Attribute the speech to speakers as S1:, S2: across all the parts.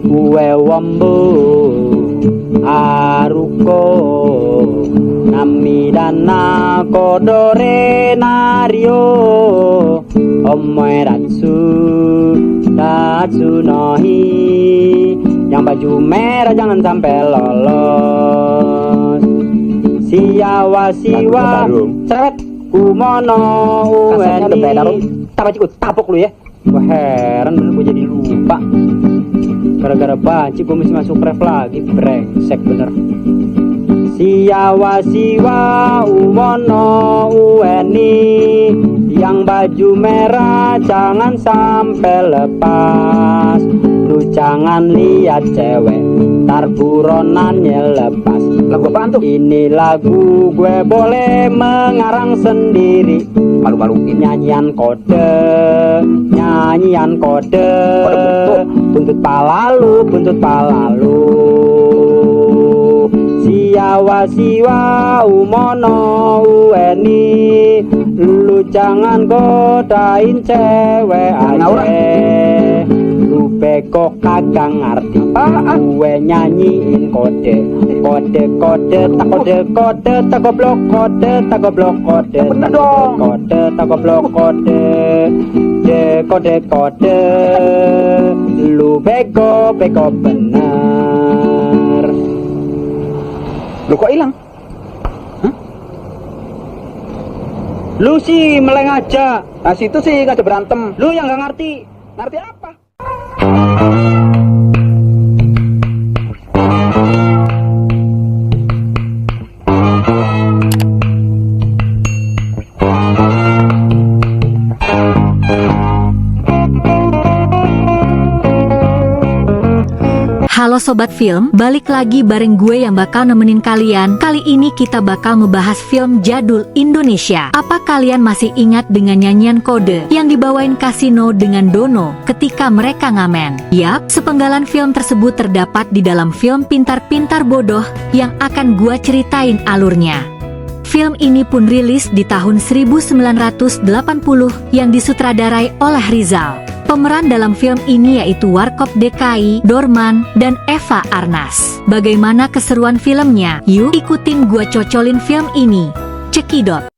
S1: Uwe wombo aruko namidana kodore nario omoeratsu tatsunohi. Yang baju merah jangan sampai lolos. Siawa siwa ceret kumono uweni. Tapok lu ya. Wah heran bener gue jadi lupa. Gara-gara banci gue mesti masuk ref lagi. Brengsek bener. Siawa siwa umono uweni. Yang baju merah jangan sampai lepas. Lu jangan lihat cewek ntar buronannya lepas.
S2: Lagu apaan tuh?
S1: Ini lagu gue boleh mengarang sendiri.
S2: Malu-maluin.
S1: Nyanyian kode buntut palalu. Siawa siwa umono uweni. Lu jangan godain cewek aja. Lu beko kagak ngerti. Gue nyanyiin kode tak goblok kode.
S2: Bener dong.
S1: Kode tak goblok kode. Lu beko bener.
S2: Lu kok hilang?
S1: Lu sih meleng aja.
S2: Nah situ sih ngajak berantem.
S1: Lu yang gak ngerti.
S2: Ngerti apa?
S3: Halo Sobat Film, balik lagi bareng gue yang bakal nemenin kalian. Kali ini kita bakal ngebahas film jadul Indonesia. Apa kalian masih ingat dengan nyanyian kode yang dibawain Kasino dengan Dono ketika mereka ngamen? Yap, sepenggalan film tersebut terdapat di dalam film Pintar-Pintar Bodoh yang akan gue ceritain alurnya. Film ini pun rilis di tahun 1980 yang disutradarai oleh Rizal. Pemeran dalam film ini yaitu Warkop DKI, Dorman, dan Eva Arnas. Bagaimana keseruan filmnya? Yuk ikutin gua cocolin film ini. Cekidot.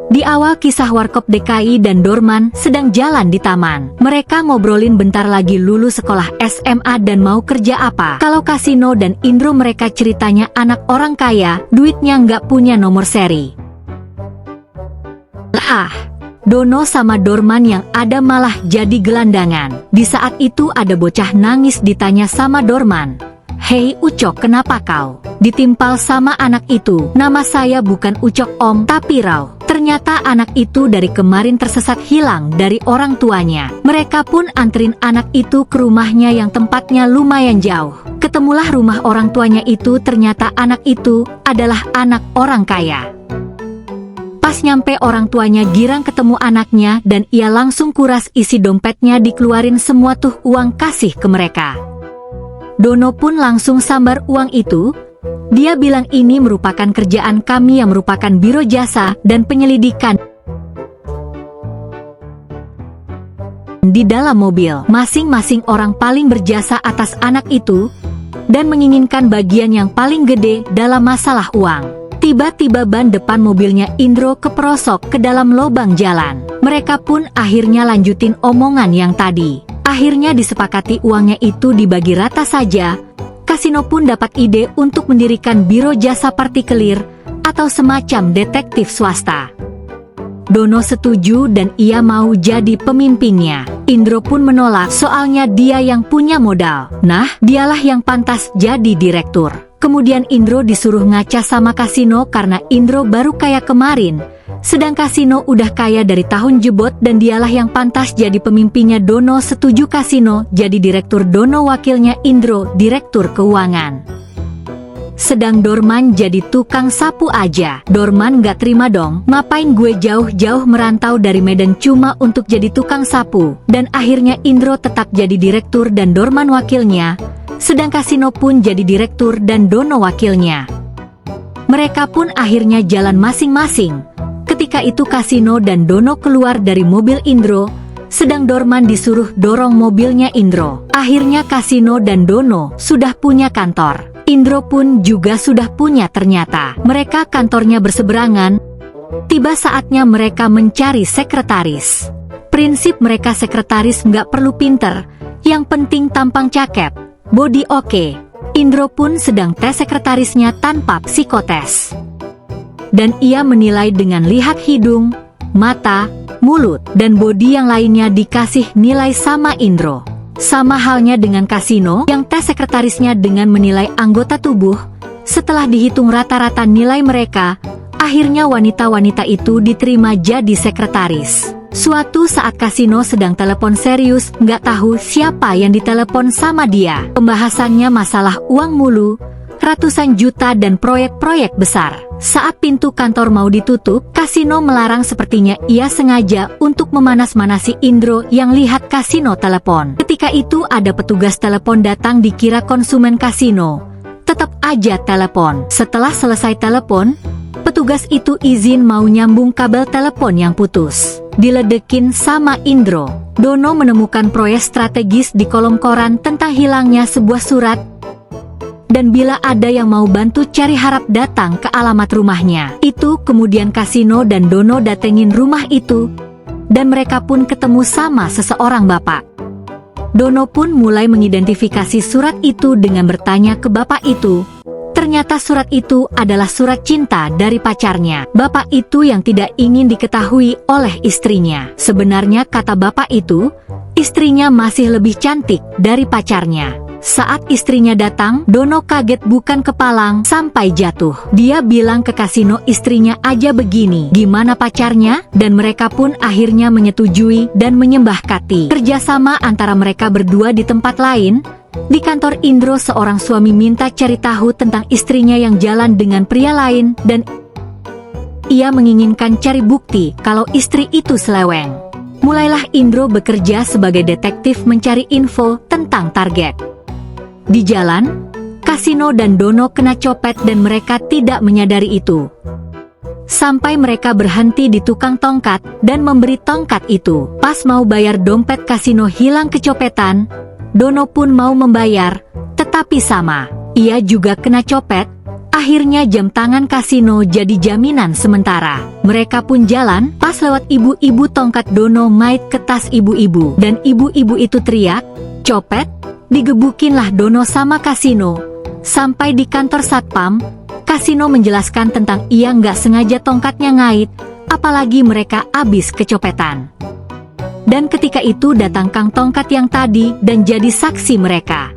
S3: Di awal kisah Warkop DKI dan Dorman sedang jalan di taman. Mereka ngobrolin bentar lagi lulus sekolah SMA dan mau kerja apa. Kalau Kasino dan Indro mereka ceritanya anak orang kaya, duitnya nggak punya nomor seri. Dono sama Dorman yang ada malah jadi gelandangan. Di saat itu ada bocah nangis ditanya sama Dorman. "Hei Ucok, kenapa kau ditimpal sama anak itu?" "Nama saya bukan Ucok om, tapi Rau." Ternyata anak itu dari kemarin tersesat hilang dari orang tuanya. Mereka pun anterin anak itu ke rumahnya yang tempatnya lumayan jauh. Ketemulah rumah orang tuanya itu, ternyata anak itu adalah anak orang kaya. Pas nyampe orang tuanya girang ketemu anaknya dan ia langsung kuras isi dompetnya, dikeluarin semua tuh uang kasih ke mereka. Dono pun langsung sambar uang itu. Dia bilang ini merupakan kerjaan kami yang merupakan biro jasa dan penyelidikan. Di dalam mobil, masing-masing orang paling berjasa atas anak itu dan menginginkan bagian yang paling gede dalam masalah uang. Tiba-tiba ban depan mobilnya Indro keperosok ke dalam lubang jalan. Mereka pun akhirnya lanjutin omongan yang tadi. Akhirnya disepakati uangnya itu dibagi rata saja. Kasino pun dapat ide untuk mendirikan biro jasa partikelir atau semacam detektif swasta. Dono setuju dan ia mau jadi pemimpinnya. Indro pun menolak soalnya dia yang punya modal. Nah, dialah yang pantas jadi direktur. Kemudian Indro disuruh ngaca sama Kasino karena Indro baru kaya kemarin. Sedang Kasino udah kaya dari tahun jebot dan dialah yang pantas jadi pemimpinnya. Dono setuju, Kasino jadi direktur, Dono wakilnya, Indro direktur keuangan. sedang Dorman jadi tukang sapu aja. Dorman nggak terima dong, ngapain gue jauh-jauh merantau dari Medan cuma untuk jadi tukang sapu. Dan akhirnya Indro tetap jadi direktur dan Dorman wakilnya, sedang Kasino pun jadi direktur dan Dono wakilnya. Mereka pun akhirnya jalan masing-masing. Ketika itu Kasino dan Dono keluar dari mobil Indro, sedang Dorman disuruh dorong mobilnya Indro. Akhirnya Kasino dan Dono sudah punya kantor. Indro pun juga sudah punya ternyata. Mereka kantornya berseberangan. Tiba saatnya mereka mencari sekretaris. Prinsip mereka sekretaris nggak perlu pinter, yang penting tampang cakep, body oke. Indro pun sedang tes sekretarisnya tanpa psikotes. Dan ia menilai dengan lihat hidung, mata, mulut, dan body yang lainnya dikasih nilai sama Indro. Sama halnya dengan Kasino yang tes sekretarisnya dengan menilai anggota tubuh. Setelah dihitung rata-rata nilai mereka, akhirnya wanita-wanita itu diterima jadi sekretaris. Suatu saat Kasino sedang telepon serius, nggak tahu siapa yang ditelepon sama dia. Pembahasannya masalah uang mulu, ratusan juta dan proyek-proyek besar. Saat pintu kantor mau ditutup, Kasino melarang, sepertinya ia sengaja untuk memanas-manasi Indro yang lihat Kasino telepon. Ketika itu ada petugas telepon datang, dikira konsumen Kasino. Tetap aja telepon. Setelah selesai telepon, petugas itu izin mau nyambung kabel telepon yang putus. Diledekin sama Indro. Dono menemukan proyek strategis di kolom koran tentang hilangnya sebuah surat. Dan bila ada yang mau bantu cari, harap datang ke alamat rumahnya. Itu kemudian Kasino dan Dono datengin rumah itu. Dan mereka pun ketemu sama seseorang bapak. Dono pun mulai mengidentifikasi surat itu dengan bertanya ke bapak itu. Ternyata surat itu adalah surat cinta dari pacarnya. Bapak itu yang tidak ingin diketahui oleh istrinya. Sebenarnya kata bapak itu, istrinya masih lebih cantik dari pacarnya. Saat istrinya datang, Dono kaget bukan kepalang sampai jatuh. Dia bilang ke Kasino istrinya aja begini, gimana pacarnya? Dan mereka pun akhirnya menyetujui dan menyembahkati. Kerjasama antara mereka berdua di tempat lain. Di kantor Indro, seorang suami minta cari tahu tentang istrinya yang jalan dengan pria lain, dan ia menginginkan cari bukti kalau istri itu seleweng. Mulailah Indro bekerja sebagai detektif mencari info tentang target. Di jalan, Kasino dan Dono kena copet dan mereka tidak menyadari itu. Sampai mereka berhenti di tukang tongkat dan memberi tongkat itu. Pas mau bayar, dompet Kasino hilang kecopetan. Dono pun mau membayar, tetapi sama. Ia juga kena copet. Akhirnya jam tangan Kasino jadi jaminan sementara. Mereka pun jalan, pas lewat ibu-ibu, tongkat Dono mait ke tas ibu-ibu. Dan ibu-ibu itu teriak, "Copet!" Digebukinlah Dono sama Kasino. Sampai di kantor satpam, Kasino menjelaskan tentang ia nggak sengaja tongkatnya ngait, apalagi mereka abis kecopetan. Dan ketika itu datang Kang Tongkat yang tadi dan jadi saksi mereka.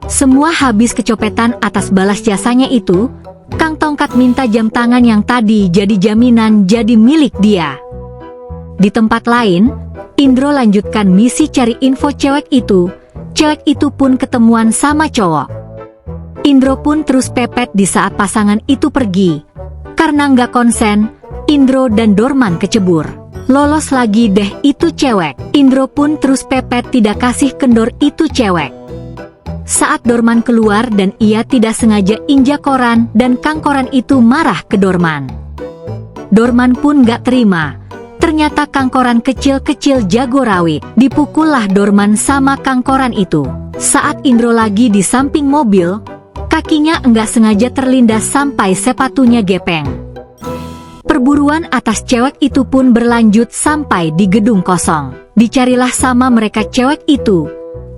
S3: Semua habis kecopetan atas balas jasanya itu, Kang Tongkat minta jam tangan yang tadi jadi jaminan, jadi milik dia. Di tempat lain, Indro lanjutkan misi cari info cewek itu. Cewek itu pun ketemuan sama cowok. Indro pun terus pepet di saat pasangan itu pergi. Karena nggak konsen, Indro dan Dorman kecebur. Lolos lagi deh itu cewek. Indro pun terus pepet tidak kasih kendor itu cewek. Saat Dorman keluar dan ia tidak sengaja injak koran dan Kang Koran itu marah ke Dorman. Dorman pun nggak terima. Ternyata Kang Koran kecil-kecil jago rawit. Dipukullah Dorman sama Kang Koran itu. Saat Indro lagi di samping mobil, kakinya enggak sengaja terlindas sampai sepatunya gepeng. Perburuan atas cewek itu pun berlanjut sampai di gedung kosong. Dicarilah sama mereka cewek itu.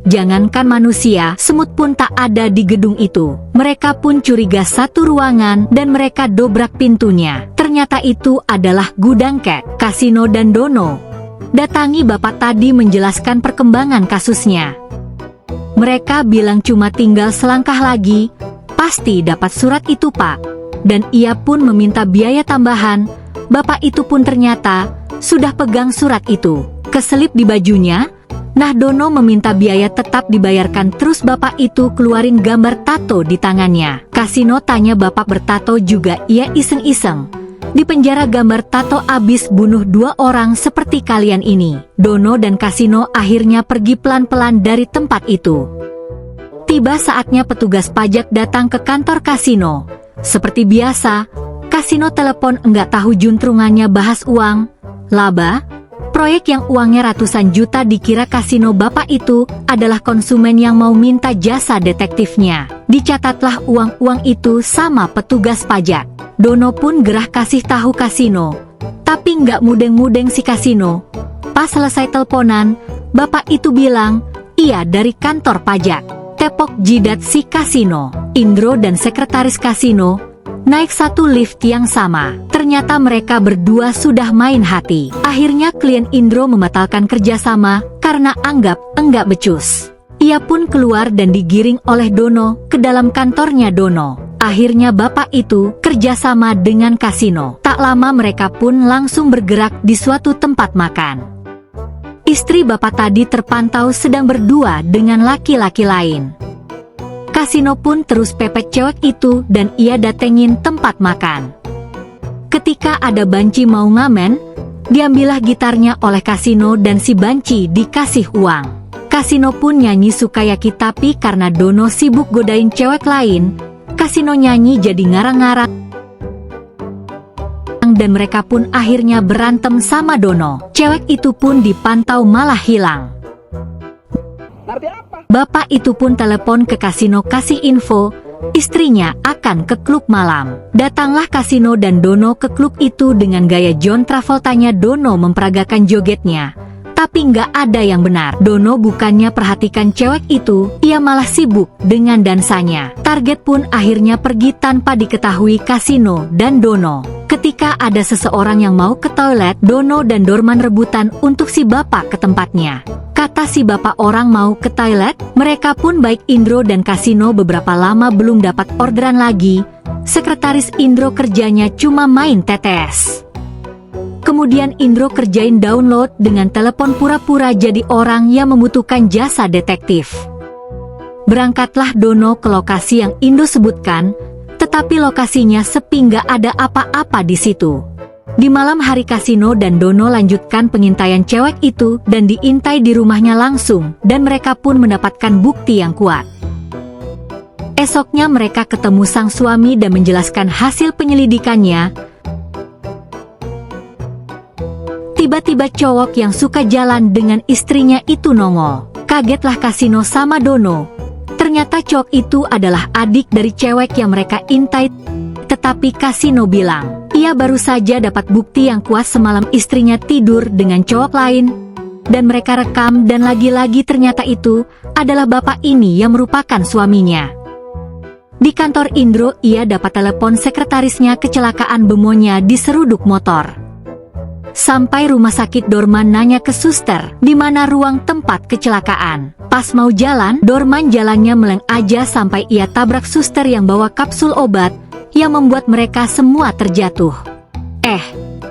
S3: Jangankan manusia, semut pun tak ada di gedung itu. Mereka pun curiga satu ruangan dan mereka dobrak pintunya. Ternyata itu adalah gudang kek. Kasino dan Dono datangi bapak tadi menjelaskan perkembangan kasusnya. Mereka bilang cuma tinggal selangkah lagi, pasti dapat surat itu pak. Dan ia pun meminta biaya tambahan. Bapak itu pun ternyata sudah pegang surat itu, keselip di bajunya. Nah Dono meminta biaya tetap dibayarkan, terus bapak itu keluarin gambar tato di tangannya. Kasino, tanya bapak bertato juga. Ia iseng-iseng. Di penjara gambar tato abis bunuh 2 orang seperti kalian ini. Dono dan Kasino akhirnya pergi pelan-pelan dari tempat itu. Tiba saatnya petugas pajak datang ke kantor Kasino. Seperti biasa, Kasino telepon, enggak tahu juntrungannya bahas uang, laba, proyek yang uangnya ratusan juta. Dikira Kasino bapak itu adalah konsumen yang mau minta jasa detektifnya. Dicatatlah uang-uang itu sama petugas pajak. Dono pun gerah kasih tahu Kasino. Tapi nggak mudeng-mudeng si Kasino. Pas selesai teleponan, bapak itu bilang, iya dari kantor pajak. Tepok jidat si Kasino. Indro dan sekretaris Kasino naik satu lift yang sama. Ternyata mereka berdua sudah main hati. Akhirnya klien Indro membatalkan kerjasama karena anggap enggak becus. Ia pun keluar dan digiring oleh Dono ke dalam kantornya Dono. Akhirnya bapak itu kerjasama dengan Kasino. Tak lama mereka pun langsung bergerak di suatu tempat makan. Istri bapak tadi terpantau sedang berdua dengan laki-laki lain. Kasino pun terus pepet cewek itu dan ia datengin tempat makan. Ketika ada banci mau ngamen, diambillah gitarnya oleh Kasino dan si banci dikasih uang. Kasino pun nyanyi sukayaki, tapi karena Dono sibuk godain cewek lain, Kasino nyanyi jadi ngarang-ngarang dan mereka pun akhirnya berantem sama Dono. Cewek itu pun dipantau malah hilang.
S2: Ngerti apa?
S3: Bapak itu pun telepon ke Kasino kasih info, istrinya akan ke klub malam. Datanglah Kasino dan Dono ke klub itu dengan gaya John Travoltanya. Dono memperagakan jogetnya, tapi nggak ada yang benar. Dono bukannya perhatikan cewek itu, ia malah sibuk dengan dansanya. Target pun akhirnya pergi tanpa diketahui Kasino dan Dono. Ketika ada seseorang yang mau ke toilet, Dono dan Dorman rebutan untuk si bapak ke tempatnya. Kata si bapak orang mau ke toilet, mereka pun baik. Indro dan Kasino beberapa lama belum dapat orderan lagi. Sekretaris Indro kerjanya cuma main tetes. Kemudian Indro kerjain download dengan telepon pura-pura jadi orang yang membutuhkan jasa detektif. Berangkatlah Dono ke lokasi yang Indro sebutkan, tetapi lokasinya sepi, nggak ada apa-apa di situ. Di malam hari Kasino dan Dono lanjutkan pengintaian cewek itu dan diintai di rumahnya langsung, dan mereka pun mendapatkan bukti yang kuat. Esoknya mereka ketemu sang suami dan menjelaskan hasil penyelidikannya. Tiba-tiba cowok yang suka jalan dengan istrinya itu nongol. Kagetlah Kasino sama Dono. Ternyata cowok itu adalah adik dari cewek yang mereka intai. Tetapi Kasino bilang, ia baru saja dapat bukti yang kuat semalam istrinya tidur dengan cowok lain. Dan mereka rekam dan lagi-lagi ternyata itu adalah bapak ini yang merupakan suaminya. Di kantor Indro, ia dapat telepon sekretarisnya kecelakaan bemonya diseruduk motor. Sampai rumah sakit, Dorman nanya ke suster, di mana ruang tempat kecelakaan. Pas mau jalan, Dorman jalannya meleng aja sampai ia tabrak suster yang bawa kapsul obat, yang membuat mereka semua terjatuh.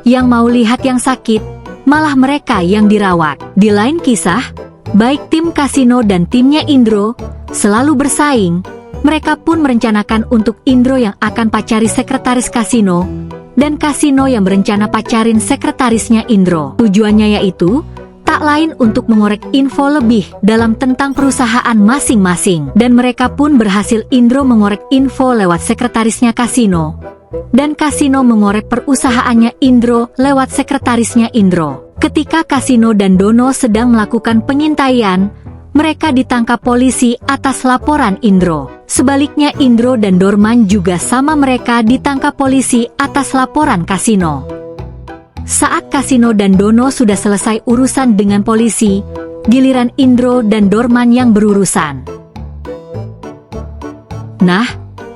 S3: Yang mau lihat yang sakit, malah mereka yang dirawat. Di lain kisah, baik tim Kasino dan timnya Indro selalu bersaing. Mereka pun merencanakan untuk Indro yang akan pacari sekretaris Kasino, dan Kasino yang berencana pacarin sekretarisnya Indro. Tujuannya yaitu tak lain untuk mengorek info lebih dalam tentang perusahaan masing-masing. Dan mereka pun berhasil. Indro mengorek info lewat sekretarisnya Kasino, dan Kasino mengorek perusahaannya Indro lewat sekretarisnya Indro. Ketika Kasino dan Dono sedang melakukan pengintaian, mereka ditangkap polisi atas laporan Indro. Sebaliknya Indro dan Dorman juga sama, mereka ditangkap polisi atas laporan Kasino. Saat Kasino dan Dono sudah selesai urusan dengan polisi, giliran Indro dan Dorman yang berurusan. Nah,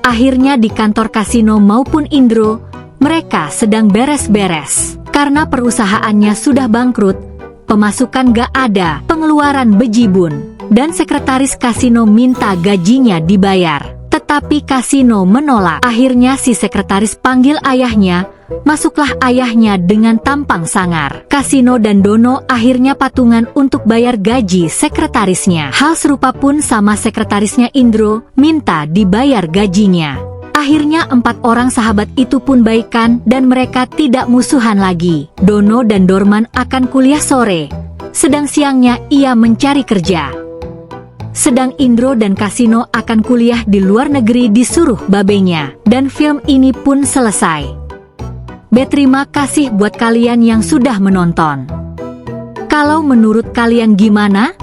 S3: akhirnya di kantor Kasino maupun Indro, mereka sedang beres-beres. Karena perusahaannya sudah bangkrut, pemasukan gak ada, pengeluaran bejibun, dan sekretaris Kasino minta gajinya dibayar. Tetapi Kasino menolak. Akhirnya si sekretaris panggil ayahnya. Masuklah ayahnya dengan tampang sangar. Kasino dan Dono akhirnya patungan untuk bayar gaji sekretarisnya. Hal serupa pun sama sekretarisnya Indro, minta dibayar gajinya. Akhirnya 4 orang sahabat itu pun baikan dan mereka tidak musuhan lagi. Dono dan Dorman akan kuliah sore, sedang siangnya ia mencari kerja. Sedang Indro dan Kasino akan kuliah di luar negeri disuruh babenya. Dan film ini pun selesai. Berterima kasih buat kalian yang sudah menonton. Kalau menurut kalian gimana?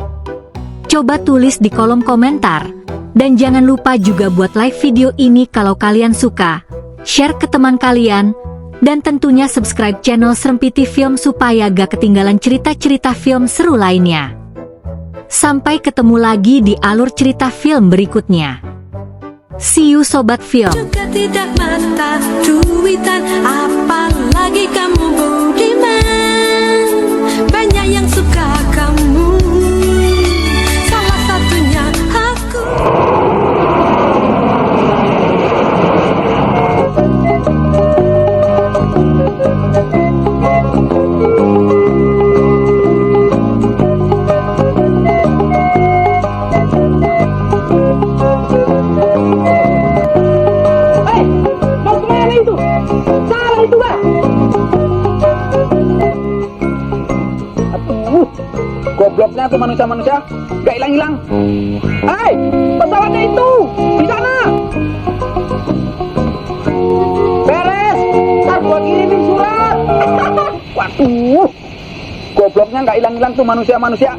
S3: Coba tulis di kolom komentar. Dan jangan lupa juga buat like video ini kalau kalian suka, share ke teman kalian, dan tentunya subscribe channel Srempiti Film supaya gak ketinggalan cerita-cerita film seru lainnya. Sampai ketemu lagi di alur cerita film berikutnya. See you Sobat Film.
S4: Juga tidak mata duitan, apalagi kamu budiman. Banyak yang suka kamu, salah satunya aku.
S2: Hei, mau kemana itu? Salah itu, Bang. Aduh, gobloknya tuh manusia-manusia, gak hilang-hilang. Hei, pesawatnya itu, di sana. Beres, ntar gua kirimin surat. Waduh, gobloknya gak hilang-hilang tuh manusia-manusia.